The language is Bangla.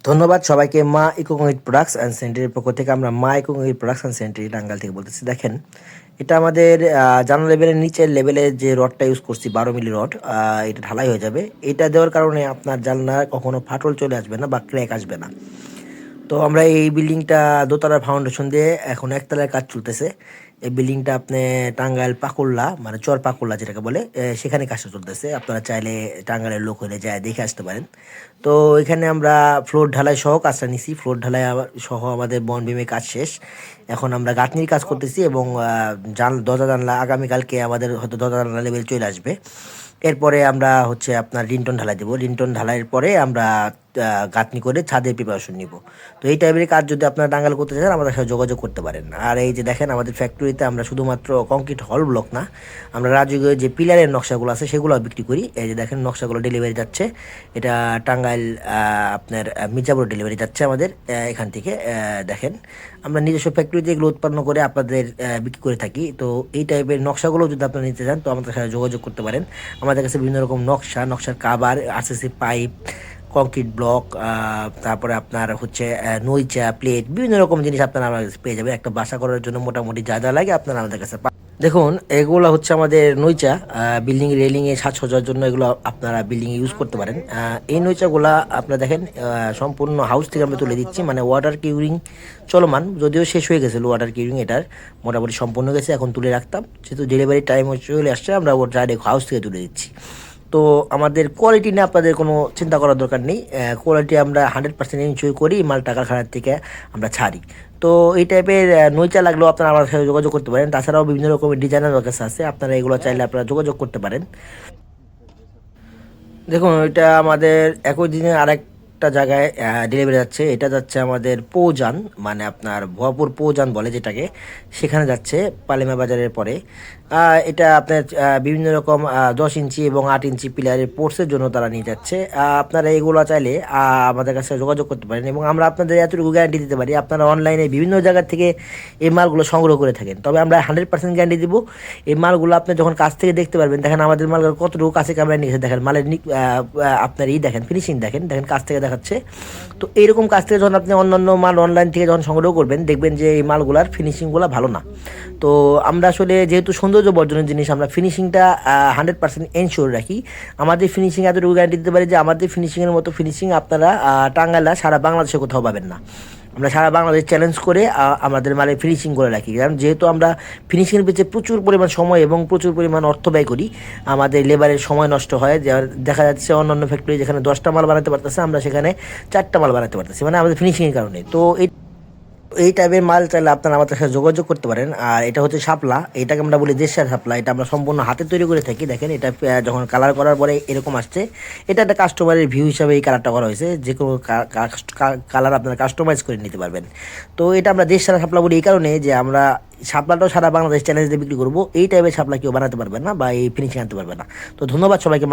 ধন্যবাদ সবাইকে। মা ইকো কংক্রিট প্রোডাক্টস অ্যান্ড সেন্টারের পক্ষ থেকে আমরা Maa eco concrete products and sanitary Tangail থেকে বলতেছি। দেখেন, এটা আমাদের জানালা লেভেলের নিচের লেভেলে যে রডটা ইউজ করছি 12 মিলি রড, এটা ঢালাই হয়ে যাবে। এটা দেওয়ার কারণে আপনার জানলা কখনো ফাটল চলে আসবে না বা ক্র্যাক আসবে না। তো আমরা এই বিল্ডিংটা দোতলার ফাউন্ডেশন দিয়ে এখন একতলার কাজ চলতেছে। এই বিল্ডিংটা আপনি টাঙ্গাইল পাকুল্লা মানে চর পাকুল্লা যেটাকে বলে, সেখানে কাজটা চলতেছে। আপনারা চাইলে টাঙ্গাইলের লোক হলে যায় দেখে আসতে পারেন। তো এখানে আমরা ফ্লোর ঢালাই সহ কাজটা নিছি। ফ্লোর ঢালাই সহ আমাদের বন বিমে কাজ শেষ। এখন আমরা গাঁথনির কাজ করতেছি এবং দরজা জানলা আগামীকালকে আমাদের হয়তো দরজা জানলা লেভেল চলে আসবে। এরপরে আমরা হচ্ছে আপনার লিন্টন ঢালাই দেবো। লিন্টন ঢালাইয়ের পরে আমরা গাঁথনি করে ছাদের প্রিপারেশন নিব। তো এই টাইপের কাজ যদি আপনারা টাঙ্গাইল করতে চান আমাদের সাথে যোগাযোগ করতে পারেন। আর এই যে দেখেন, আমাদের ফ্যাক্টরিতে আমরা শুধুমাত্র কংক্রিট হল ব্লক না, আমরা রাজুকের যে পিলারের নকশাগুলো আছে সেগুলো বিক্রি করি। এই যে দেখেন, নকশাগুলো ডেলিভারি যাচ্ছে। এটা টাঙ্গাইল আপনার মির্জাপুর ডেলিভারি যাচ্ছে আমাদের এখান থেকে। দেখেন, আমরা নিজস্ব ফ্যাক্টরিতে এগুলো উৎপন্ন করে আপনাদের বিক্রি করে থাকি। তো এই টাইপের নকশাগুলো যদি আপনারা নিতে চান তো আমাদের সাথে যোগাযোগ করতে পারেন। আমাদের কাছে বিভিন্ন রকম নকশার cover, RCC pipe, concrete block, তারপরে আপনার হচ্ছে নইচা, প্লেট, বিভিন্ন রকম জিনিস আপনারা আমার কাছে পেয়ে যাবেন। একটা বাসা করার জন্য মোটামুটি যা যা লাগে আপনারা আমাদের কাছে দেখুন, এগুলো হচ্ছে আমাদের নইচা। বিল্ডিং রেলিংয়ে সাজসজ্জার জন্য এগুলো আপনারা বিল্ডিংয়ে ইউজ করতে পারেন। এই নইচাগুলা আপনারা দেখেন, সম্পূর্ণ হাউস থেকে আমরা তুলে দিচ্ছি। মানে ওয়াটার কিউরিং চলমান, যদিও শেষ হয়ে গেছিলো ওয়াটার কিউরিং, এটার মোটামুটি সম্পূর্ণ গেছে। এখন তুলে রাখতাম, যেহেতু ডেলিভারি টাইম চলে আসছে আমরা ওর ডাইরেক্ট হাউস থেকে তুলে দিচ্ছি। তো আমাদের কোয়ালিটি নিয়ে আপনাদের কোনো চিন্তা করার দরকার নেই। কোয়ালিটি আমরা 100% এনশিওর করি, মালটা কারখানার থেকে আমরা ছাড়ি। তো এই টাইপের নইচা লাগলেও আপনারা আমার সাথে যোগাযোগ করতে পারেন। তাছাড়াও বিভিন্ন রকমের ডিজাইনের কাছে আছে, আপনারা এগুলো চাইলে আপনারা যোগাযোগ করতে পারেন। দেখুন, এটা আমাদের একই দিনে আরেকটা জায়গায় ডেলিভারি যাচ্ছে। এটা যাচ্ছে আমাদের পৌজান, মানে আপনার ভুয়াপুর পৌজান বলে যেটাকে, সেখানে যাচ্ছে পালিমা বাজারের পরে। এটা আপনার বিভিন্ন রকম 10 ইঞ্চি এবং 8 ইঞ্চি পিলারের পোর্সের জন্য তারা নিয়ে যাচ্ছে। আপনারা এগুলো চাইলে আমাদের কাছে যোগাযোগ করতে পারেন এবং আমরা আপনাদের এতটুকু গ্যারান্টি দিতে পারি, আপনারা অনলাইনে বিভিন্ন জায়গা থেকে এই মালগুলো সংগ্রহ করে থাকেন, তবে আমরা 100% গ্যারান্টি দিব। এই মালগুলো আপনি যখন কাছ থেকে দেখতে পারবেন, দেখেন আমাদের মাল কতটুকু কাছে ক্যামেরা নিয়ে দেখেন, মালের আপনার দেখেন, ফিনিশিং দেখেন, কাছ থেকে দেখাচ্ছে। তো এইরকম কাছ থেকে যখন আপনি অন্যান্য মাল অনলাইন থেকে যখন সংগ্রহ করবেন, দেখবেন যে এই মালগুলার ফিনিশিংগুলো ভালো না। তো আমরা আসলে যেহেতু সৌন্দর্য বর্জনের জিনিস, আমরা ফিনিশিংটা 100% এনশিওর রাখি। আমাদের ফিনিশিং এতটুকু গ্যারান্টি দিতে পারি যে আমাদের ফিনিশিংয়ের মতো ফিনিশিং আপনারা টাঙ্গাইলা সারা বাংলাদেশে কোথাও পাবেন না। আমরা সারা বাংলাদেশ চ্যালেঞ্জ করে আমাদের মালে ফিনিশিং করে রাখি, কারণ যেহেতু আমরা ফিনিশিংয়ের পিছিয়ে প্রচুর পরিমাণ সময় এবং প্রচুর পরিমাণ অর্থ ব্যয় করি, আমাদের লেবারের সময় নষ্ট হয়। দেখা যাচ্ছে অন্যান্য ফ্যাক্টরি যেখানে 10টা মাল বানাতে পারতেছে, আমরা সেখানে 4টা মাল বানাতে পারতেছি, মানে আমাদের ফিনিশিংয়ের কারণে। তো এই টাইপের মাল চাইলে আপনারা আমাদের সাথে যোগাযোগ করতে পারেন। আর এটা হচ্ছে শাপলা, এটাকে আমরা বলি দেশিয়া শাপলা। এটা আমরা সম্পূর্ণ হাতে তৈরি করে থাকি। দেখেন, এটা যখন কালার করার পরে এরকম আসছে, এটা একটা কাস্টমারের ভিউ হিসাবে এই কালারটা করা হয়েছে। যে কোনো কালার আপনারা কাস্টমাইজ করে নিতে পারবেন। তো এটা আমরা দেশিয়া শাপলা বলি এই কারণে যে আমরা শাপলাটাও সারা বাংলাদেশ চ্যালেঞ্জ দিয়ে বিক্রি করবো। এই টাইপের শাপলা কেউ বানাতে পারবে না বা এই ফিনিশিং আনতে পারবে না। তো ধন্যবাদ সবাইকে।